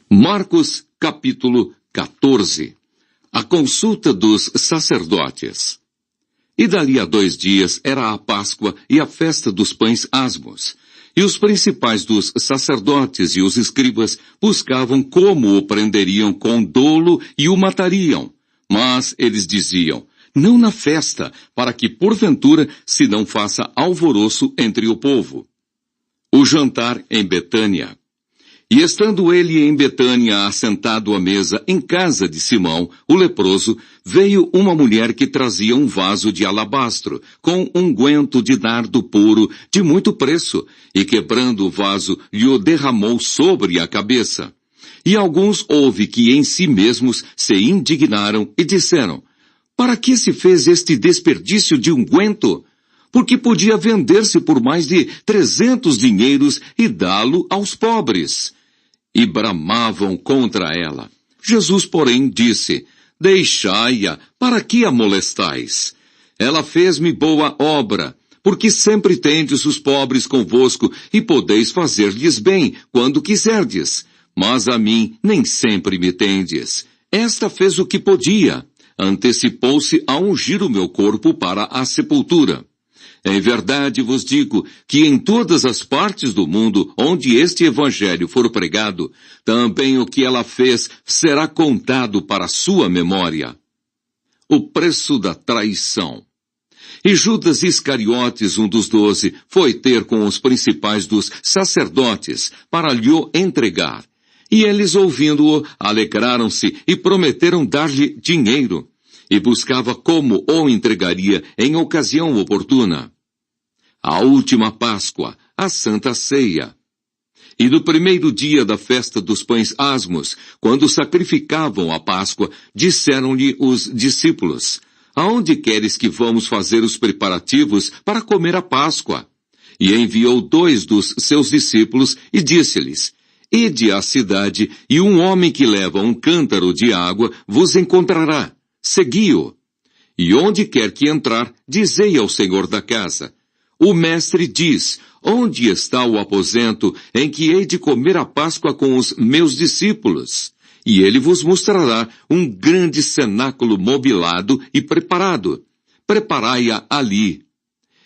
Marcos, capítulo 14. A consulta dos sacerdotes. E dali a 2 dias era a Páscoa e a festa dos pães asmos. E os principais dos sacerdotes e os escribas buscavam como o prenderiam com dolo e o matariam. Mas eles diziam, não na festa, para que porventura se não faça alvoroço entre o povo. O jantar em Betânia. E estando ele em Betânia assentado à mesa em casa de Simão, o leproso, veio uma mulher que trazia um vaso de alabastro, com unguento de nardo puro, de muito preço, e quebrando o vaso, lhe o derramou sobre a cabeça. E alguns houve que em si mesmos se indignaram e disseram, para que se fez este desperdício de unguento? Porque podia vender-se por mais de 300 dinheiros e dá-lo aos pobres. E bramavam contra ela. Jesus, porém, disse, deixai-a, para que a molestais? Ela fez-me boa obra, porque sempre tendes os pobres convosco, e podeis fazer-lhes bem, quando quiserdes. Mas a mim nem sempre me tendes. Esta fez o que podia. Antecipou-se a ungir o meu corpo para a sepultura. Em verdade vos digo que em todas as partes do mundo onde este evangelho for pregado, também o que ela fez será contado para sua memória. O preço da traição. E Judas Iscariotes, um dos 12, foi ter com os principais dos sacerdotes para lhe entregar. E eles, ouvindo-o, alegraram-se e prometeram dar-lhe dinheiro. E buscava como o entregaria em ocasião oportuna. A última Páscoa, a Santa Ceia. E no primeiro dia da festa dos pães asmos, quando sacrificavam a Páscoa, disseram-lhe os discípulos, aonde queres que vamos fazer os preparativos para comer a Páscoa? E enviou 2 dos seus discípulos e disse-lhes, ide à cidade e um homem que leva um cântaro de água vos encontrará. Segui-o. E onde quer que entrar, dizei ao senhor da casa, o mestre diz, onde está o aposento em que hei de comer a Páscoa com os meus discípulos? E ele vos mostrará um grande cenáculo mobilado e preparado. Preparai-a ali.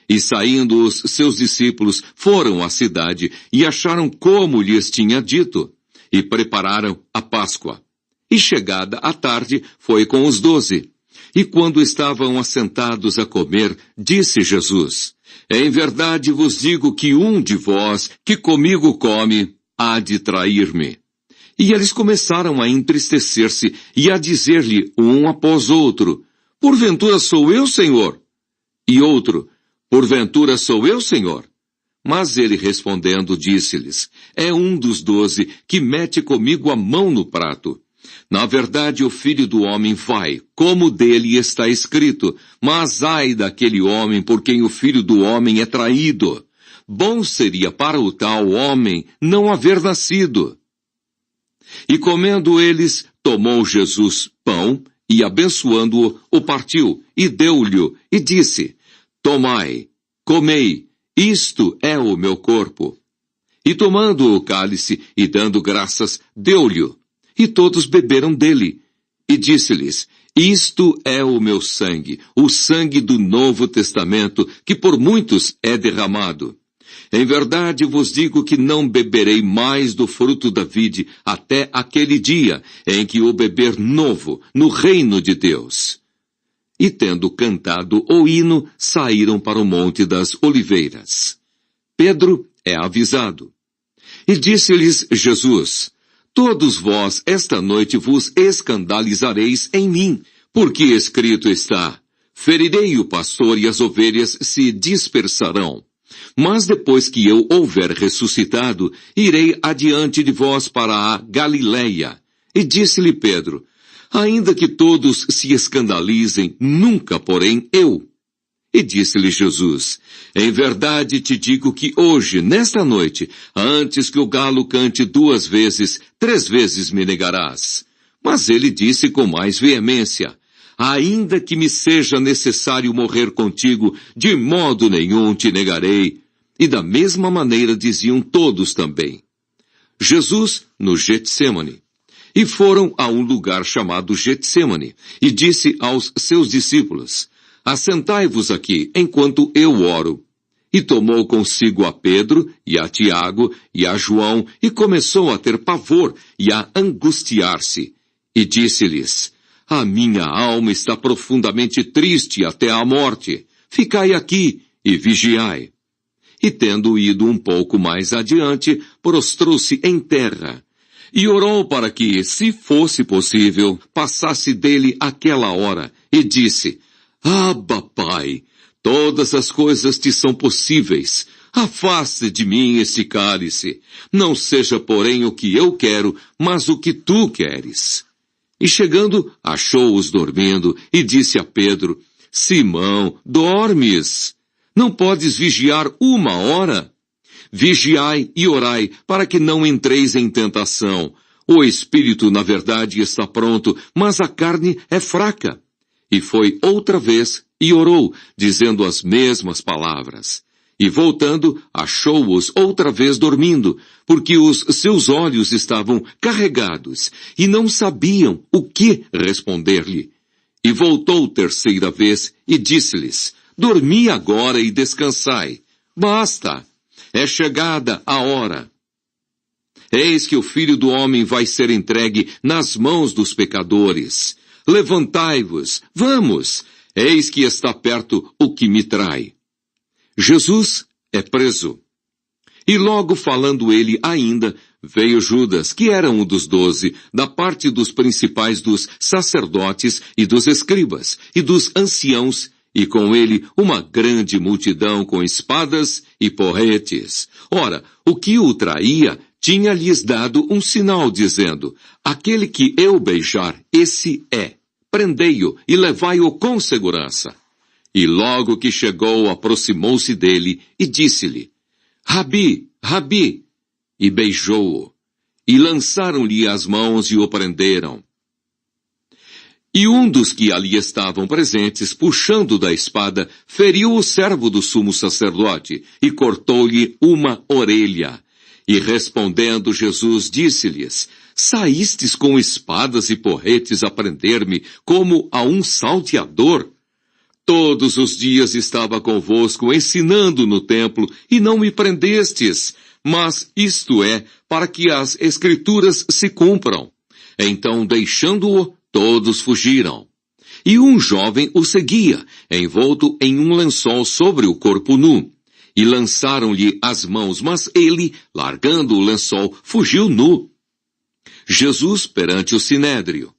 E saindo os seus discípulos, foram à cidade e acharam como lhes tinha dito, e prepararam a Páscoa. E chegada a tarde, foi com os 12. E quando estavam assentados a comer, disse Jesus, em verdade vos digo que um de vós, que comigo come, há de trair-me. E eles começaram a entristecer-se e a dizer-lhe um após outro, porventura sou eu, Senhor? E outro, porventura sou eu, Senhor? Mas ele respondendo disse-lhes, é um dos 12 que mete comigo a mão no prato. Na verdade, o Filho do Homem vai, como dele está escrito, mas ai daquele homem por quem o Filho do Homem é traído. Bom seria para o tal homem não haver nascido. E comendo eles, tomou Jesus pão, e abençoando-o, o partiu, e deu-lhe, e disse, tomai, comei, isto é o meu corpo. E tomando o cálice, e dando graças, deu-lhe. E todos beberam dele. E disse-lhes, isto é o meu sangue, o sangue do Novo Testamento, que por muitos é derramado. Em verdade vos digo que não beberei mais do fruto da vide até aquele dia em que o beber novo no reino de Deus. E tendo cantado o hino, saíram para o Monte das Oliveiras. Pedro é avisado. E disse-lhes Jesus, todos vós esta noite vos escandalizareis em mim, porque escrito está, ferirei o pastor e as ovelhas se dispersarão. Mas depois que eu houver ressuscitado, irei adiante de vós para a Galileia. E disse-lhe Pedro, ainda que todos se escandalizem, nunca, porém, eu. E disse-lhe Jesus, em verdade te digo que hoje, nesta noite, antes que o galo cante 2 vezes, 3 vezes me negarás. Mas ele disse com mais veemência, ainda que me seja necessário morrer contigo, de modo nenhum te negarei. E da mesma maneira diziam todos também. Jesus, no Getsêmani. E foram a um lugar chamado Getsêmani, e disse aos seus discípulos: assentai-vos aqui, enquanto eu oro. E tomou consigo a Pedro, e a Tiago, e a João, e começou a ter pavor, e a angustiar-se. E disse-lhes: a minha alma está profundamente triste até a morte. Ficai aqui, e vigiai. E tendo ido um pouco mais adiante, prostrou-se em terra. E orou para que, se fosse possível, passasse dele aquela hora, e disse: Abba, Pai, todas as coisas te são possíveis. Afaste de mim este cálice. Não seja, porém, o que eu quero, mas o que tu queres. E chegando, achou-os dormindo, e disse a Pedro: Simão, dormes? Não podes vigiar uma hora? Vigiai e orai, para que não entreis em tentação. O espírito, na verdade, está pronto, mas a carne é fraca. E foi outra vez e orou, dizendo as mesmas palavras. E voltando, achou-os outra vez dormindo, porque os seus olhos estavam carregados, e não sabiam o que responder-lhe. E voltou terceira vez e disse-lhes: dormi agora e descansai. Basta! É chegada a hora. Eis que o Filho do Homem vai ser entregue nas mãos dos pecadores. Levantai-vos, vamos, eis que está perto o que me trai. Jesus é preso. E logo falando ele ainda, veio Judas, que era um dos 12, da parte dos principais dos sacerdotes e dos escribas, e dos anciãos, e com ele uma grande multidão com espadas e porretes. Ora, o que o traía tinha-lhes dado um sinal, dizendo: aquele que eu beijar, esse é. Prendei-o e levai-o com segurança. E logo que chegou, aproximou-se dele e disse-lhe: Rabi, Rabi! E beijou-o. E lançaram-lhe as mãos e o prenderam. E um dos que ali estavam presentes, puxando da espada, feriu o servo do sumo sacerdote e cortou-lhe uma orelha. E respondendo Jesus disse-lhes: saístes com espadas e porretes a prender-me como a um salteador? Todos os dias estava convosco ensinando no templo e não me prendestes, mas isto é para que as escrituras se cumpram. Então, deixando-o, todos fugiram. E um jovem o seguia, envolto em um lençol sobre o corpo nu. E lançaram-lhe as mãos, mas ele, largando o lençol, fugiu nu. Jesus perante o sinédrio.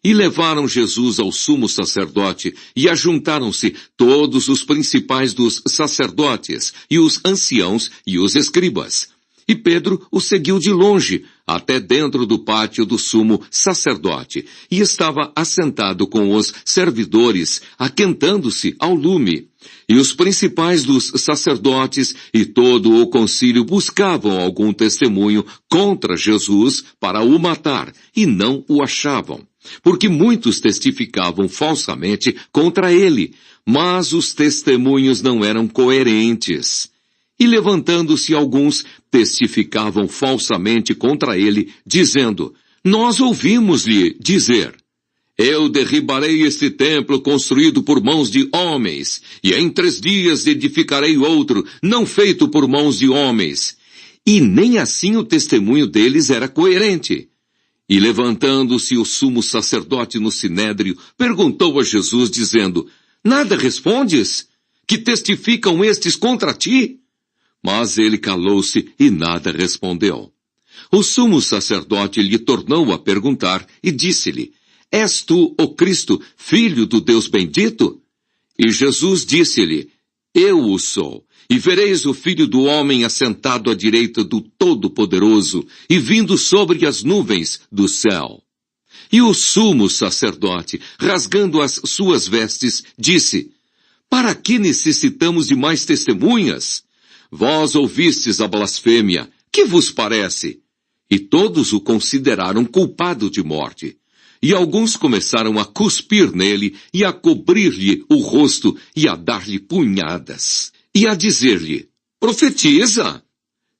E levaram Jesus ao sumo sacerdote, e ajuntaram-se todos os principais dos sacerdotes, e os anciãos e os escribas. E Pedro o seguiu de longe, até dentro do pátio do sumo sacerdote, e estava assentado com os servidores, aquentando-se ao lume. E os principais dos sacerdotes e todo o concílio buscavam algum testemunho contra Jesus para o matar, e não o achavam, porque muitos testificavam falsamente contra ele, mas os testemunhos não eram coerentes. E levantando-se alguns, testificavam falsamente contra ele, dizendo: nós ouvimos-lhe dizer: eu derribarei este templo construído por mãos de homens, e em 3 dias edificarei outro, não feito por mãos de homens. E nem assim o testemunho deles era coerente. E levantando-se o sumo sacerdote no sinédrio, perguntou a Jesus, dizendo: nada respondes? Que testificam estes contra ti? Mas ele calou-se e nada respondeu. O sumo sacerdote lhe tornou a perguntar e disse-lhe: és tu o Cristo, filho do Deus bendito? E Jesus disse-lhe: eu o sou. E vereis o Filho do Homem assentado à direita do Todo-Poderoso e vindo sobre as nuvens do céu. E o sumo sacerdote, rasgando as suas vestes, disse: para que necessitamos de mais testemunhas? Vós ouvistes a blasfêmia, que vos parece? E todos o consideraram culpado de morte. E alguns começaram a cuspir nele, e a cobrir-lhe o rosto, e a dar-lhe punhadas, e a dizer-lhe: profetiza!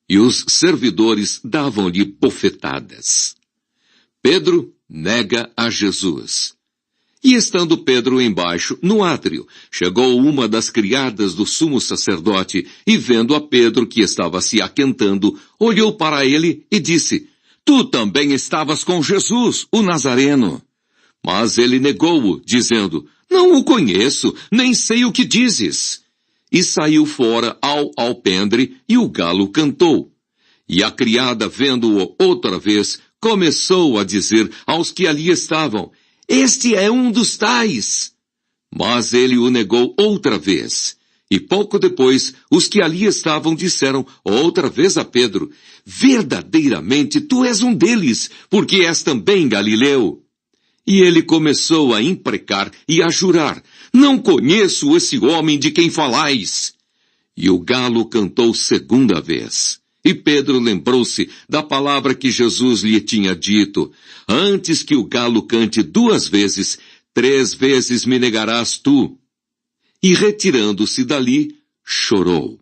E os servidores davam-lhe bofetadas. Pedro nega a Jesus. E estando Pedro embaixo, no átrio, chegou uma das criadas do sumo sacerdote e vendo a Pedro que estava se aquentando, olhou para ele e disse, Tu também estavas com Jesus, o Nazareno. Mas ele negou-o, dizendo, Não o conheço, nem sei o que dizes. E saiu fora ao alpendre e o galo cantou. E a criada, vendo-o outra vez, começou a dizer aos que ali estavam, Este é um dos tais. Mas ele o negou outra vez. E pouco depois, os que ali estavam disseram outra vez a Pedro, Verdadeiramente tu és um deles, porque és também Galileu. E ele começou a imprecar e a jurar, Não conheço esse homem de quem falais. E o galo cantou segunda vez. E Pedro lembrou-se da palavra que Jesus lhe tinha dito, Antes que o galo cante 2 vezes, 3 vezes me negarás tu. E retirando-se dali, chorou.